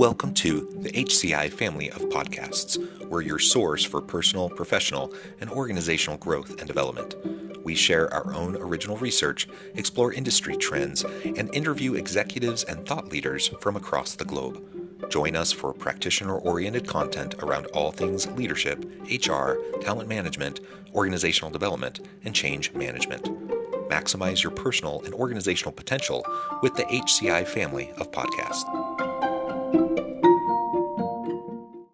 Welcome to the HCI family of podcasts. We're your source for personal, professional, and organizational growth and development. We share our own original research, explore industry trends, and interview executives and thought leaders from across the globe. Join us for practitioner-oriented content around all things leadership, HR, talent management, organizational development, and change management. Maximize your personal and organizational potential with the HCI family of podcasts.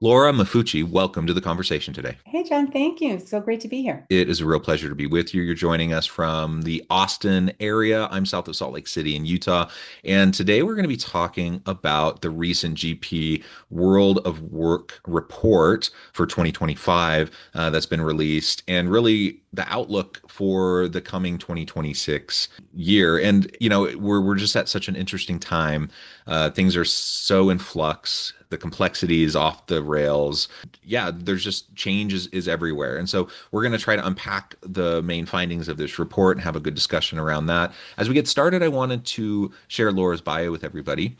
Laura Maffucci, welcome to the conversation today. Hey, John, thank you. So great to be here. It is a real pleasure to be with you. You're joining us from the Austin area. I'm south of Salt Lake City in Utah. And today we're going to be talking about the recent GP World of Work report for 2025 that's been released, and really the outlook for the coming 2026 year. And, we're just at such an interesting time. Things are so in flux. The complexity is off the rails. Yeah, there's just change is everywhere. And so we're going to try to unpack the main findings of this report and have a good discussion around that. As we get started, I wanted to share Laura's bio with everybody.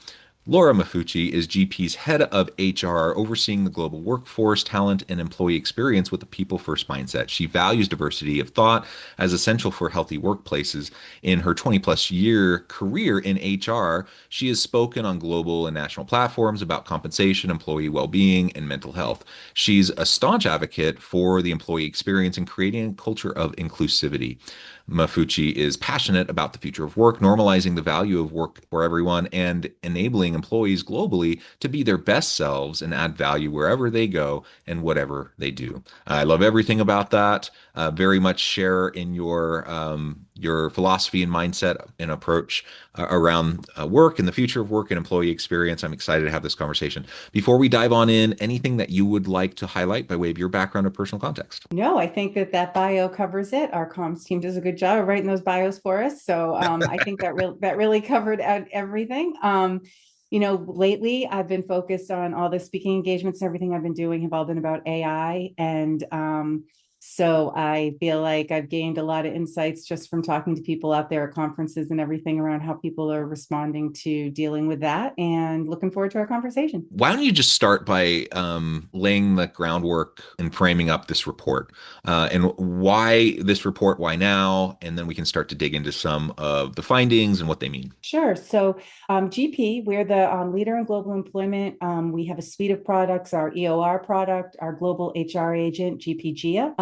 Laura Maffucci is GP's head of HR, overseeing the global workforce, talent, and employee experience with a people-first mindset. She values diversity of thought as essential for healthy workplaces. In her 20-plus year career in HR, she has spoken on global and national platforms about compensation, employee well-being, and mental health. She's a staunch advocate for the employee experience and creating a culture of inclusivity. Maffucci is passionate about the future of work, normalizing the value of work for everyone, and enabling employees globally to be their best selves and add value wherever they go and whatever they do. I love everything about that. Very much share in your philosophy and mindset and approach around work and the future of work and employee experience. I'm excited to have this conversation. Before we dive on in, anything that you would like to highlight by way of your background or personal context? No, I think that bio covers it. Our comms team does a good job of writing those bios for us. So I think that really covered everything. Lately I've been focused on all the speaking engagements and everything I've been doing have all been about AI. And so I feel like I've gained a lot of insights just from talking to people out there at conferences and everything around how people are responding to dealing with that, and looking forward to our conversation. Why don't you just start by laying the groundwork and framing up this report, and why this report, why now, and then we can start to dig into some of the findings and what they mean. Sure. So GP, we're the leader in global employment. We have a suite of products, our EOR product, our global HR agent, GPGIA,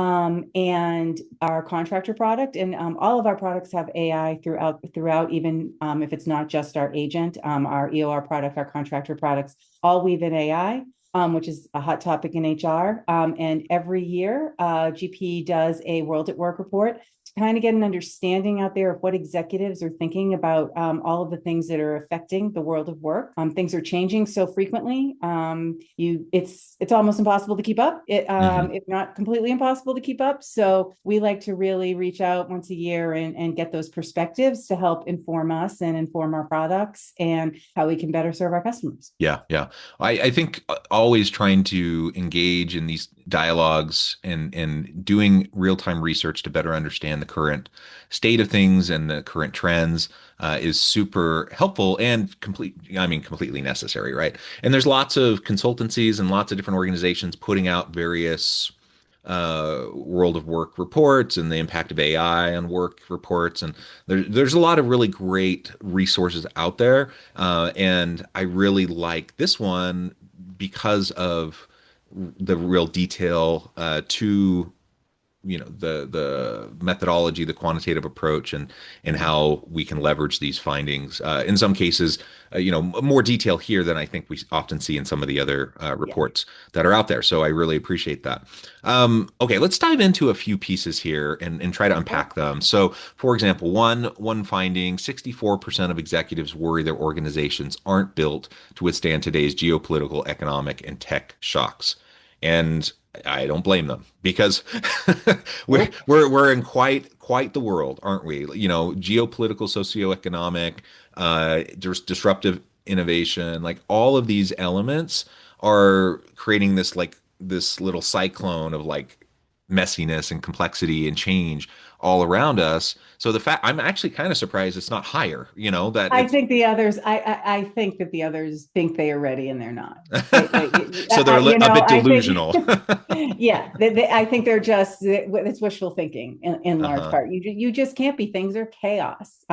and our contractor product. And all of our products have AI throughout, even if it's not just our agent, our EOR product, our contractor products, all weave in AI. Which is a hot topic in HR. And every year, GP does a World at Work report to kind of get an understanding out there of what executives are thinking about all of the things that are affecting the world of work. Things are changing so frequently. It's almost impossible to keep up. If not completely impossible to keep up. So we like to really reach out once a year and get those perspectives to help inform us and inform our products and how we can better serve our customers. Yeah, yeah. I think always trying to engage in these dialogues and doing real-time research to better understand the current state of things and the current trends is super helpful and completely necessary, right? And there's lots of consultancies and lots of different organizations putting out various World of Work reports and the impact of AI on work reports. And there's a lot of really great resources out there. And I really like this one because of the real detail to the methodology, the quantitative approach, and how we can leverage these findings. In some cases, more detail here than I think we often see in some of the other reports that are out there. So I really appreciate that. Okay, let's dive into a few pieces here and try to unpack them. So, for example, one finding: 64% of executives worry their organizations aren't built to withstand today's geopolitical, economic, and tech shocks. And I don't blame them, because we're in quite the world, aren't we? Geopolitical, socioeconomic, disruptive innovation, like all of these elements are creating this little cyclone of messiness and complexity and change all around us. So the fact I'm actually kind of surprised it's not higher, that I it's think the others, I think that the others think they are ready and they're not. so they're a bit I think, delusional. yeah, I think they're just, it's wishful thinking in large Uh-huh. part. You just can't be, things are chaos.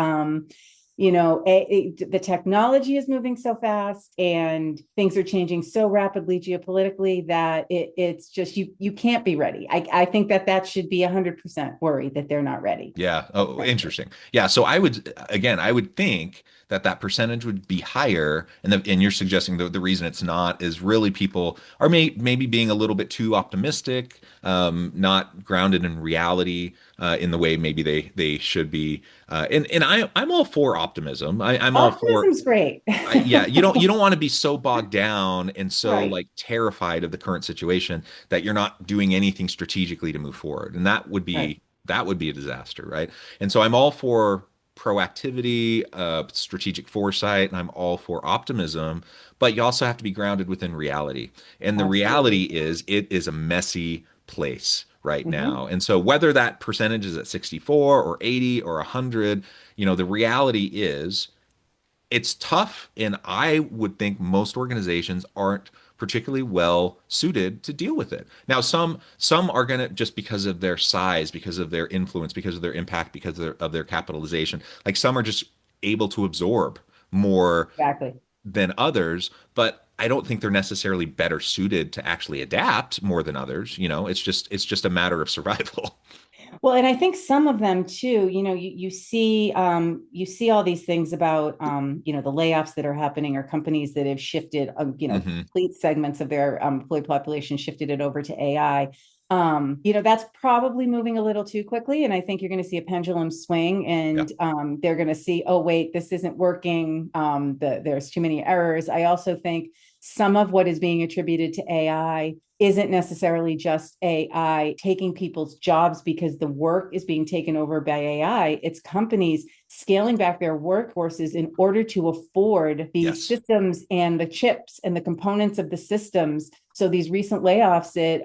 The technology is moving so fast and things are changing so rapidly geopolitically that it's just, you can't be ready. I think that should be 100% worried that they're not ready, Yeah. quite Oh, frankly. interesting. Yeah. So I would think that that percentage would be higher. And you're suggesting the reason it's not is really people are maybe being a little bit too optimistic, not grounded in reality, in the way maybe they should be. I'm all for optimism. I'm all for, Optimism's great. yeah, you don't want to be so bogged down and so Right, like terrified of the current situation that you're not doing anything strategically to move forward. And right. that would be a disaster, right? And so I'm all for proactivity, strategic foresight, and I'm all for optimism, but you also have to be grounded within reality. And the reality Absolutely. is it is a messy place right Hmm. now. And so whether that percentage is at 64 or 80 or 100, the reality is it's tough, and I would think most organizations aren't particularly well suited to deal with it. Now, some are going to, just because of their size, because of their influence, because of their impact, because of their capitalization, like some are just able to absorb more Exactly. than others, but I don't think they're necessarily better suited to actually adapt more than others. It's just a matter of survival. Well, and I think some of them too, you see all these things about the layoffs that are happening or companies that have shifted Hmm. complete segments of their employee population, shifted it over to AI. That's probably moving a little too quickly. And I think you're going to see a pendulum swing Yeah. and they're going to see, oh, wait, this isn't working. There's too many errors. I also think some of what is being attributed to AI isn't necessarily just AI taking people's jobs because the work is being taken over by AI. It's companies scaling back their workforces in order to afford these Yes. systems and the chips and the components of the systems. So these recent layoffs at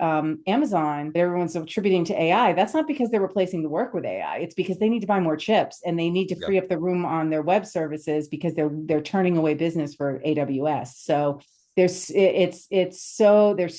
Amazon that everyone's attributing to AI, that's not because they're replacing the work with AI. It's because they need to buy more chips and they need to Yeah. free up the room on their web services because they're turning away business for AWS. So there's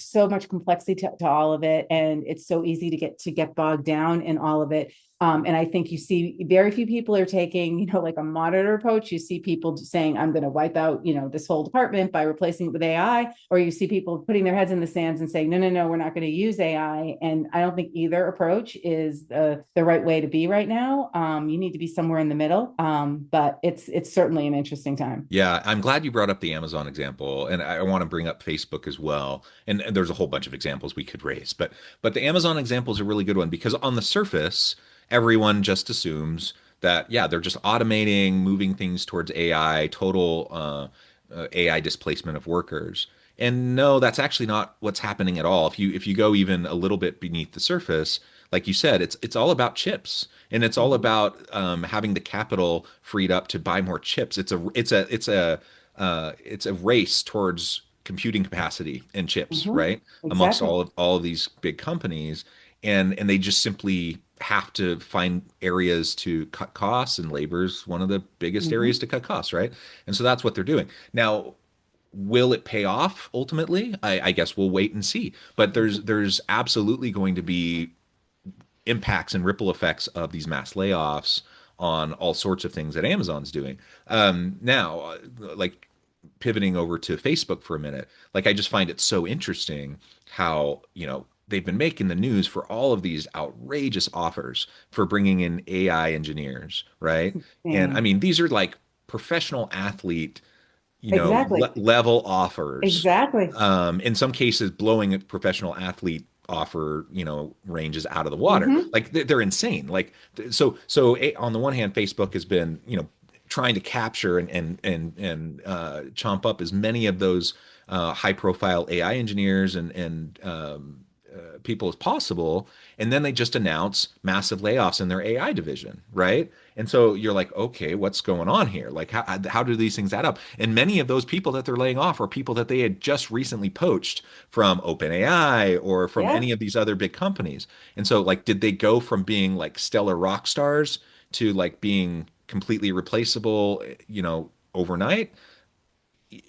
so much complexity to all of it and it's so easy to get bogged down in all of it. And I think you see very few people are taking, like a moderate approach. You see people saying, I'm going to wipe out, this whole department by replacing it with AI, or you see people putting their heads in the sands and saying, no, no, no, we're not going to use AI. And I don't think either approach is the right way to be right now. You need to be somewhere in the middle. But it's certainly an interesting time. Yeah, I'm glad you brought up the Amazon example, and I want to bring up Facebook as well. And there's a whole bunch of examples we could raise, but the Amazon example is a really good one because on the surface, everyone just assumes that yeah, they're just automating, moving things towards AI, total AI displacement of workers. And no, that's actually not what's happening at all. If you go even a little bit beneath the surface, like you said, it's all about chips, and it's all Mm-hmm. about having the capital freed up to buy more chips. It's a race towards computing capacity and chips, Mm-hmm. right? Amongst Exactly. all of these big companies, and they just simply have to find areas to cut costs, and labor is one of the biggest areas Mm-hmm. to cut costs, right? And so that's what they're doing now. Will it pay off ultimately? I guess we'll wait and see. But Mm-hmm. there's absolutely going to be impacts and ripple effects of these mass layoffs on all sorts of things that Amazon's doing. Now, like pivoting over to Facebook for a minute, like I just find it so interesting how, they've been making the news for all of these outrageous offers for bringing in AI engineers, right? And I Insane. mean, these are like professional athlete Exactly. level offers. Exactly. In some cases, blowing a professional athlete offer, ranges out of the water. Mm-hmm. Like they're insane. Like on the one hand, Facebook has been, trying to capture and chomp up as many of those high profile AI engineers and people as possible, and then they just announce massive layoffs in their AI division, right? And so you're like, okay, what's going on here? Like, how do these things add up? And many of those people that they're laying off are people that they had just recently poached from OpenAI or from Yeah. any of these other big companies. And so, like, did they go from being like stellar rock stars to like being completely replaceable, overnight?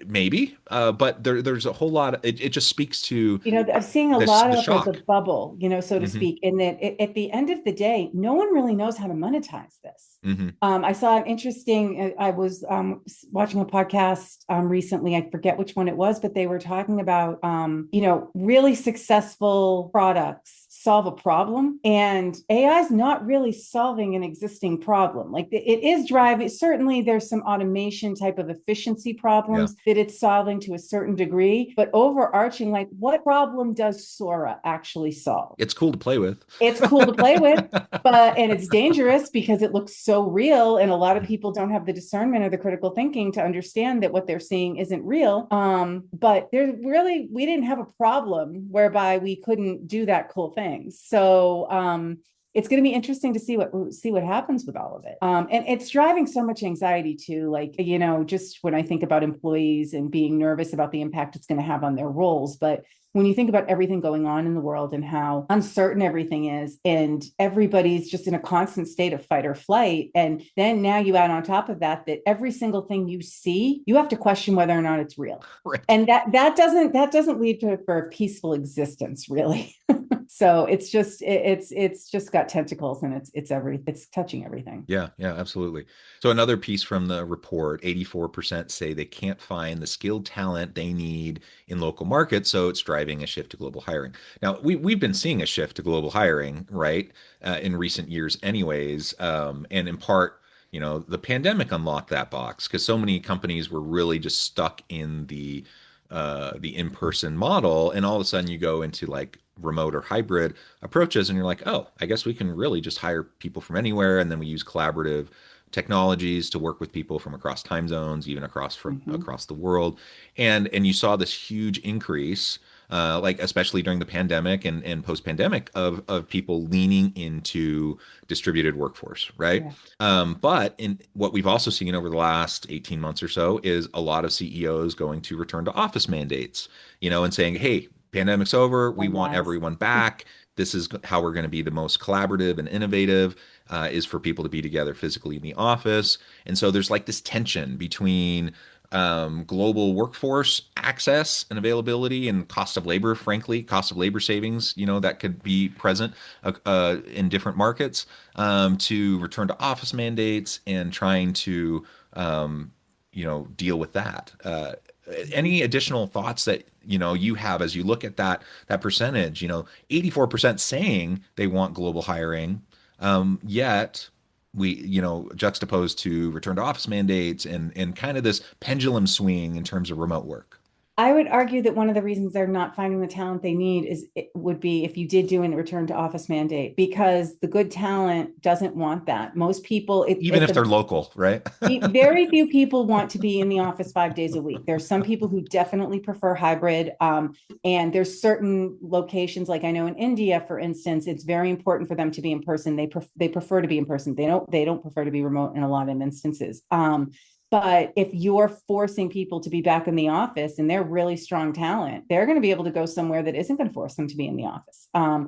Maybe, but there's a whole lot. It just speaks to I'm seeing a this lot the of the shock. bubble, so to Hmm. speak, and that at the end of the day, no one really knows how to monetize this. Hmm. I saw an interesting, I was watching a podcast recently, I forget which one it was, but they were talking about, really successful products solve a problem, and AI is not really solving an existing problem. Like it is driving, certainly there's some automation type of efficiency Yeah, problems that it's solving to a certain degree, but overarching, like what problem does Sora actually solve? it's cool to play with. It's cool to play with, but and it's dangerous because it looks so real, and a lot of people don't have the discernment or the critical thinking to understand that what they're seeing isn't real. But there's really, we didn't have a problem whereby we couldn't do that cool thing. So it's going to be interesting to see what happens with all of it. And it's driving so much anxiety too. Like, just when I think about employees and being nervous about the impact it's going to have on their roles, but when you think about everything going on in the world and how uncertain everything is, and everybody's just in a constant state of fight or flight, and then now you add on top of that every single thing you see, you have to question whether or not it's real, Right. and that doesn't lead to for a peaceful existence, really. So it's just got tentacles, and it's touching everything. Yeah, yeah, absolutely. So another piece from the report, 84% say they can't find the skilled talent they need in local markets, so it's driving a shift to global hiring. Now, we've been seeing a shift to global hiring, right, in recent years anyways, and in part, the pandemic unlocked that box because so many companies were really just stuck in the in-person model, and all of a sudden you go into like remote or hybrid approaches, and you're like, oh, I guess we can really just hire people from anywhere, and then we use collaborative technologies to work with people from across time zones, even Mm-hmm. across the world, and you saw this huge increase. Like especially during the pandemic and post-pandemic of people leaning into distributed workforce, right? Yeah. But in what we've also seen over the last 18 months or so is a lot of CEOs going to return to office mandates, and saying, hey, pandemic's over. We And want yes. everyone back. This is how we're going to be the most collaborative and innovative, is for people to be together physically in the office. And so there's like this tension between global workforce access and availability and cost of labor, frankly, cost of labor savings, that could be present in different markets, to return to office mandates and trying to, deal with that. Any additional thoughts that you have as you look at that percentage? 84% saying they want global hiring, yet we juxtaposed to return to office mandates and kind of this pendulum swing in terms of remote work. I would argue that one of the reasons they're not finding the talent they need is it would be if you did do a return to office mandate, because the good talent doesn't want that. Most people, Even at if they're the local, right? very few people want to be in the office 5 days a week. There's some people who definitely prefer hybrid. And there's certain locations, like I know in India, for instance, it's very important for them to be in person. They prefer to be in person. They don't prefer to be remote in a lot of instances. But if you're forcing people to be back in the office and they're really strong talent, they're going to be able to go somewhere that isn't going to force them to be in the office. I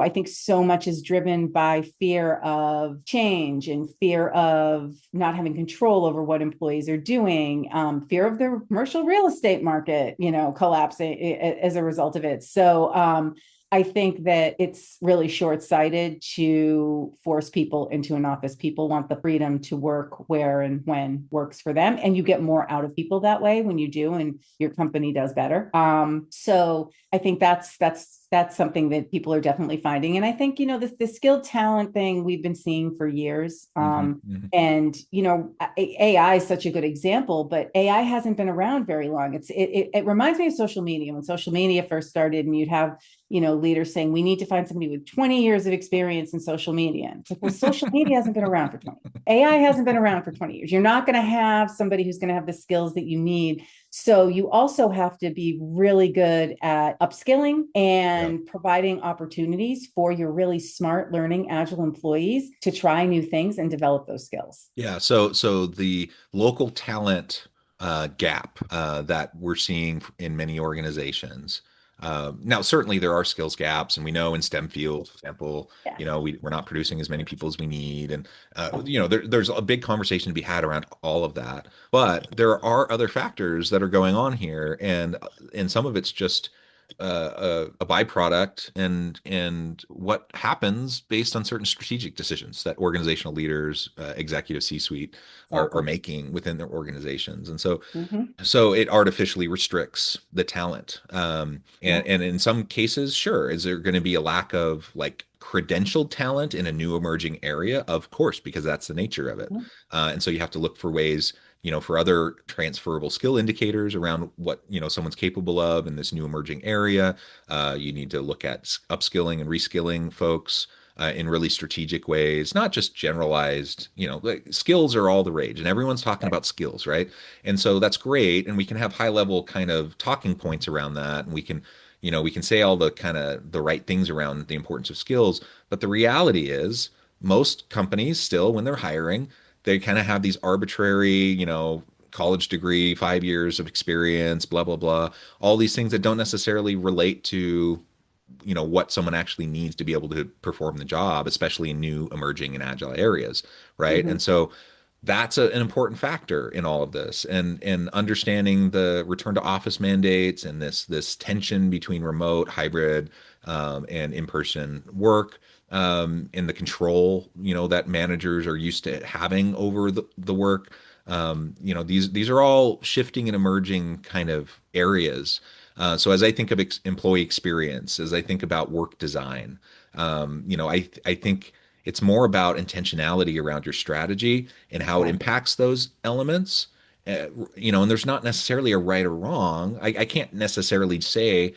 think so much is driven by fear of change and fear of not having control over what employees are doing, fear of the commercial real estate market, collapsing as a result of it. So I think that it's really short-sighted to force people into an office. People want the freedom to work where and when works for them, and you get more out of people that way when you do, and your company does better. So I think that's that's something that people are definitely finding. And I think, the skilled talent thing we've been seeing for years. Hmm. Hmm. And AI is such a good example, but AI hasn't been around very long. It reminds me of social media. When social media first started, and you'd have leaders saying we need to find somebody with 20 years of experience in social media. And it's like, well, social media hasn't been around for 20. AI hasn't been around for 20 years. You're not going to have somebody who's going to have the skills that you need. So you also have to be really good at upskilling Yeah. and providing opportunities for your really smart, learning, agile employees to try new things and develop those skills. Yeah, so the local talent gap that we're seeing in many organizations. Now, certainly there are skills gaps, and we know in STEM fields, for example, Yeah. we're not producing as many people as we need, and there's a big conversation to be had around all of that. But there are other factors that are going on here, and some of it's just a byproduct and what happens based on certain strategic decisions that organizational leaders, executive C-suite are Exactly. making within their organizations. And so Mm-hmm. so it artificially restricts the talent. Yeah. And in some cases, sure, is there going to be a lack of like credentialed talent in a new emerging area? Of course, because that's the nature of it. Mm-hmm. And so you have to look for ways, for other transferable skill indicators around what, someone's capable of in this new emerging area. You need to look at upskilling and reskilling folks. In really strategic ways, not just generalized, like skills are all the rage and everyone's talking Right. about skills, right? And so that's great. And we can have high level kind of talking points around that. And we can say all the kind of the right things around the importance of skills. But the reality is most companies still, when they're hiring, they kind of have these arbitrary, college degree, 5 years of experience, blah, blah, blah, all these things that don't necessarily relate to what someone actually needs to be able to perform the job, especially in new emerging and agile areas, right? Mm-hmm. And so that's an important factor in all of this, and understanding the return to office mandates and this tension between remote, hybrid, and in-person work, and the control that managers are used to having over the work. These are all shifting and emerging kind of areas. So as I think of employee experience, as I think about work design, I think it's more about intentionality around your strategy and how it Exactly. impacts those elements. And there's not necessarily a right or wrong. I can't necessarily say,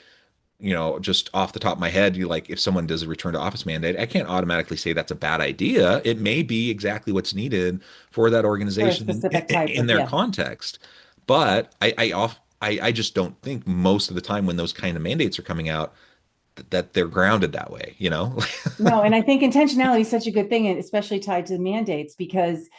just off the top of my head, like if someone does a return to office mandate, I can't automatically say that's a bad idea. It may be exactly what's needed for that For a organization specific type in of, their yeah. context. But I just don't think most of the time when those kind of mandates are coming out that they're grounded that way. No, and I think intentionality is such a good thing, and especially tied to the mandates, because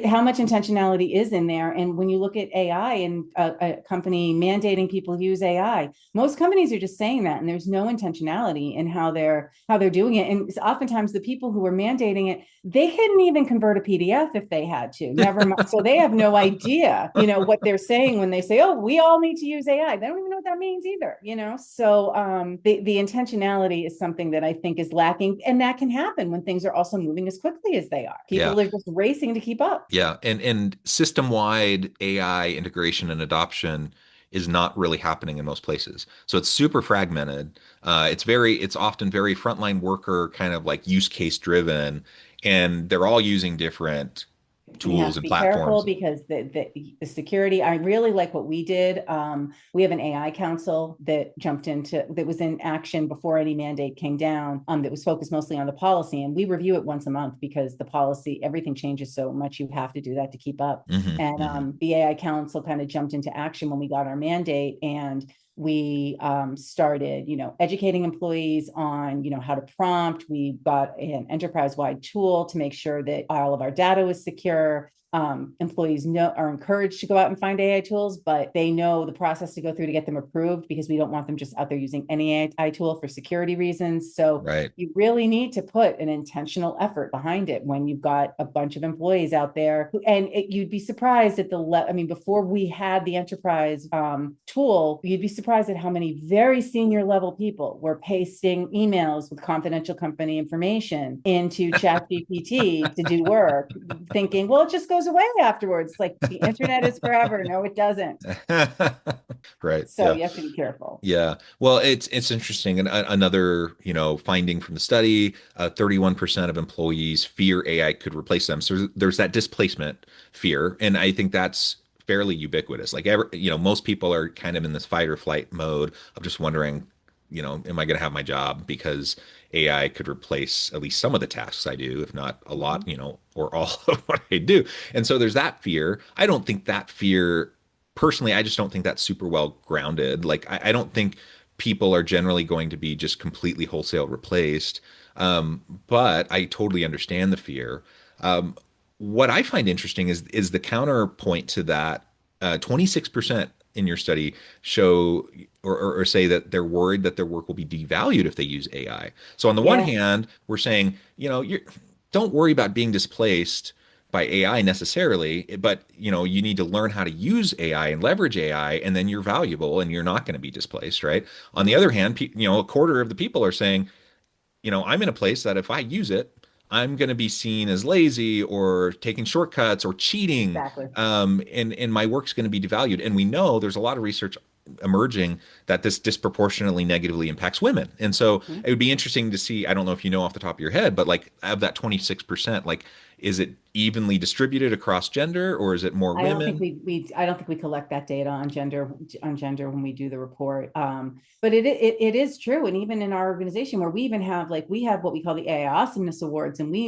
how much intentionality is in there. And when you look at AI and a company mandating people use AI, most companies are just saying that, and there's no intentionality in how they're doing it. And oftentimes the people who are mandating it, they couldn't even convert a PDF if they had to. Never mind. So they have no idea, what they're saying when they say, "Oh, we all need to use AI." They don't even know what that means either. So the intentionality is something that I think is lacking, and that can happen when things are also moving as quickly as they are. Yeah. People are just racing to keep up. Yeah, and system-wide AI integration and adoption is not really happening in most places. So it's super fragmented. It's often very frontline worker kind of like use case driven, and they're all using different And you have tools to and be careful platforms. because the security, I really like what we did. We have an AI council that was in action before any mandate came down, that was focused mostly on the policy. And we review it once a month because the policy, everything changes so much. You have to do that to keep up. Hmm. And Hmm. the AI council kind of jumped into action when we got our mandate, and we started, educating employees on, how to prompt. We got an enterprise-wide tool to make sure that all of our data was secure. Employees are encouraged to go out and find AI tools, but they know the process to go through to get them approved, because we don't want them just out there using any AI tool for security reasons. So Right. you really need to put an intentional effort behind it when you've got a bunch of employees out there you'd be surprised at before we had the enterprise tool, you'd be surprised at how many very senior level people were pasting emails with confidential company information into chat GPT to do work, thinking, well, it just goes goes away afterwards. Like the internet is forever. No, it doesn't. Right. So Yeah. you have to be careful. Yeah. Well, it's interesting. And another, finding from the study, 31% of employees fear AI could replace them. So there's that displacement fear, and I think that's fairly ubiquitous. Like most people are kind of in this fight or flight mode of just wondering, am I going to have my job because AI could replace at least some of the tasks I do, if not a lot, Mhm. or all of what I do. And so there's that fear. I don't think that fear personally, I just don't think that's super well grounded. Like, I don't think people are generally going to be just completely wholesale replaced. But I totally understand the fear. Um, what I find interesting is the counterpoint to that. 26% in your study show or say that they're worried that their work will be devalued if they use AI. So on the one Yeah. hand, we're saying, don't worry about being displaced by AI necessarily, but you need to learn how to use AI and leverage AI, and then you're valuable and you're not going to be displaced, right? On the other Mhm. hand, a quarter of the people are saying, I'm in a place that if I use it, I'm going to be seen as lazy or taking shortcuts or cheating, Exactly. and my work's going to be devalued. And we know there's a lot of research emerging that this disproportionately negatively impacts women. And so Mhm. it would be interesting to see. I don't know if you know off the top of your head, but like of that 26%, like is it evenly distributed across gender or is it more I don't think women? I don't think we collect that data on gender when we do the report. But it is true, and even in our organization where we even have we have what we call the AI Awesomeness Awards, and we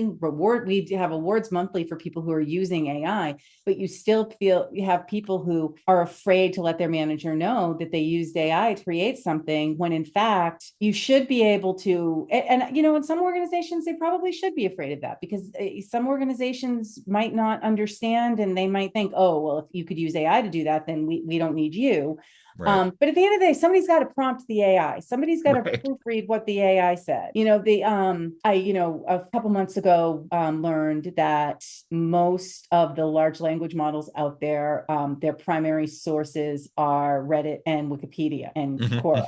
have awards monthly for people who are using AI. But you still feel you have people who are afraid to let their manager know that they used AI to create something when in fact you should be able to. And in some organizations they probably should be afraid of that because some organizations might not understand and they might think, oh, well, if you could use AI to do that, then we don't need you. Right. But at the end of the day, somebody's got to prompt the AI. Somebody's got to Right. proofread what the AI said. I a couple months ago learned that most of the large language models out there, their primary sources are Reddit and Wikipedia and Quora.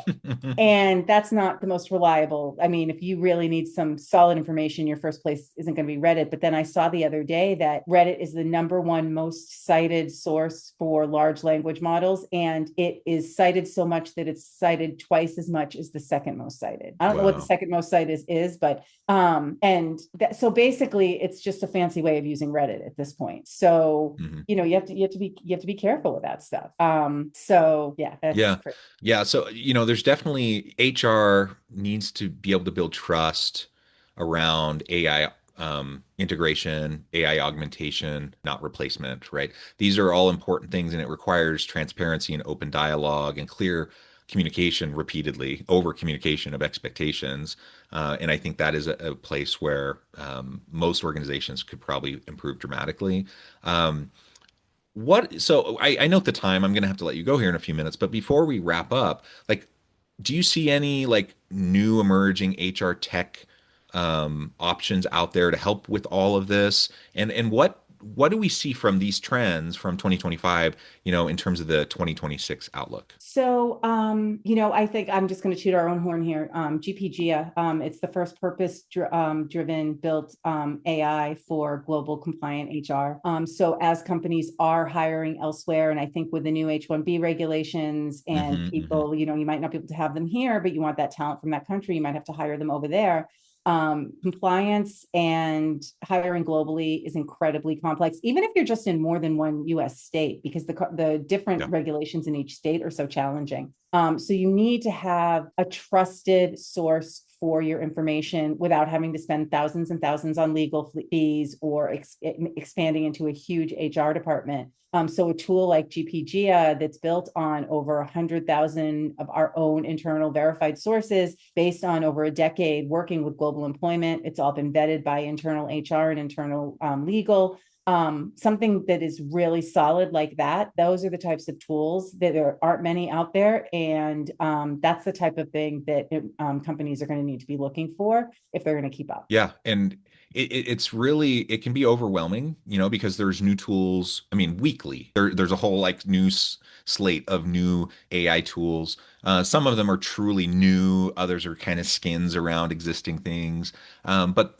And that's not the most reliable. I mean, if you really need some solid information, your first place isn't going to be Reddit. But then I saw the other day that Reddit is the number one most cited source for large language models. And it is cited so much that it's cited twice as much as the second most cited. I don't know what the Wow. second most cited is, but so basically it's just a fancy way of using Reddit at this point. So Mhm. you have to be careful with that stuff. So yeah, that's Yeah. crazy. Yeah. So, there's definitely HR needs to be able to build trust around AI integration, AI augmentation, not replacement, right? These are all important things, and it requires transparency and open dialogue and clear communication repeatedly, over communication of expectations. And I think that is a place where most organizations could probably improve dramatically. So I note the time. I'm gonna have to let you go here in a few minutes, but before we wrap up, like, do you see any like new emerging HR tech options out there to help with all of this? And what do we see from these trends from 2025, in terms of the 2026 outlook? So, I think I'm just going to toot our own horn here. GPGIA, it's the first driven built AI for global compliant HR. So as companies are hiring elsewhere, and I think with the new H-1B regulations and Hmm. people, you might not be able to have them here, but you want that talent from that country, you might have to hire them over there. Compliance and hiring globally is incredibly complex, even if you're just in more than one US state, because the different Yeah. regulations in each state are so challenging. So you need to have a trusted source for your information without having to spend thousands and thousands on legal fees or expanding into a huge HR department. So a tool like GPGIA that's built on over 100,000 of our own internal verified sources based on over a decade working with global employment. It's all been vetted by internal HR and internal legal. Something that is really solid like that. Those are the types of tools that there aren't many out there. And that's the type of thing that companies are going to need to be looking for if they're going to keep up. Yeah, and it's really it can be overwhelming, because there's new tools. I mean, weekly there's a whole like new slate of new AI tools. Some of them are truly new, others are kind of skins around existing things. But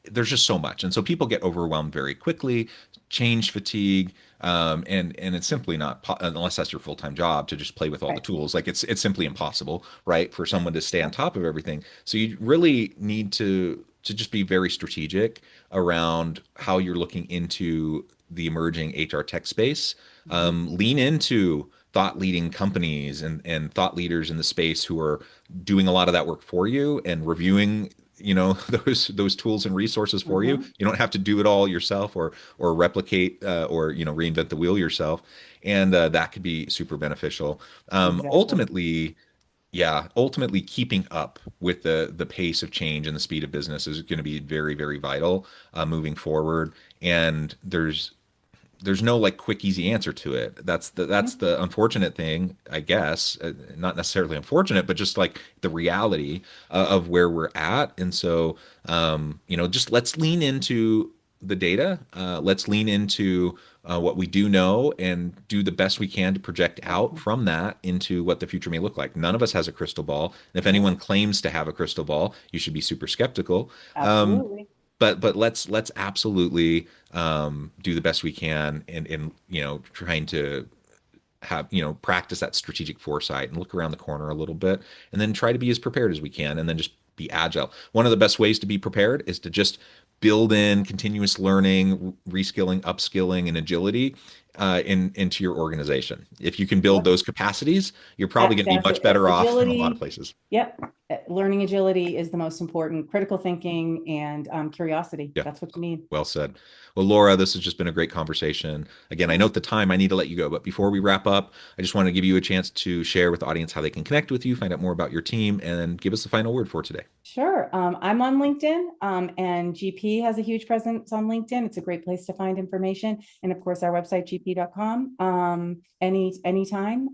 there's just so much, and so people get overwhelmed very quickly. change fatigue, and it's simply not unless that's your full-time job to just play with all the Right. tools. Like it's simply impossible, right, for someone to stay on top of everything. So you really need to just be very strategic around how you're looking into the emerging HR tech space. Mhm. Lean into thought leading companies and thought leaders in the space who are doing a lot of that work for you and reviewing those tools and resources for you. Mhm. You don't have to do it all yourself or replicate or reinvent the wheel yourself, and that could be super beneficial. Exactly. Ultimately keeping up with the pace of change and the speed of business is going to be very, very vital moving forward. And there's no like quick easy answer to it. That's Mhm. the unfortunate thing, I guess. Not necessarily unfortunate, but just like the reality of where we're at. And so, just let's lean into the data. Let's lean into what we do know and do the best we can to project out Exactly. from that into what the future may look like. None of us has a crystal ball. And if anyone Nope. claims to have a crystal ball, you should be super skeptical. Um, Absolutely. but let's absolutely do the best we can in trying to have practice that strategic foresight and look around the corner a little bit and then try to be as prepared as we can and then just be agile. One of the best ways to be prepared is to just build in continuous learning, reskilling, upskilling, and agility into your organization. If you can build Yep. those capacities, you're probably going to be That's much it. better off than a lot of Agility. places. Yep. Learning agility is the most important. Critical thinking and curiosity. Yeah. That's what you need. Well said. Well, Laura, this has just been a great conversation. Again, I Yeah. note the time. I need to let you go. But before we wrap up, I just want to give you a chance to share with the audience how they can connect with you, find out more about your team, and give us the final word for today. Sure. I'm on LinkedIn, and GP has a huge presence on LinkedIn. It's a great place to find information. And of course, our website, gp.com, anytime.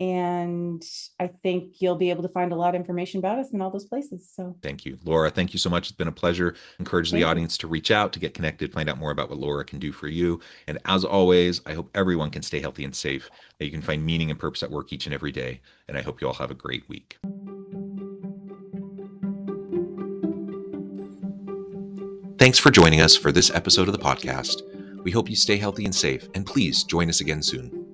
And I think you'll be able to find a lot of information about us in all those places. So Thank you. Laura, thank you so much. It's been a pleasure. Encourage the thank you. audience to reach out, to get connected, find out more about what Laura can do for you. And as always, I hope everyone can stay healthy and safe, that you can find meaning and purpose at work each and every day. And I hope you all have a great week. Thanks for joining us for this episode of the podcast. We hope you stay healthy and safe, and please join us again soon.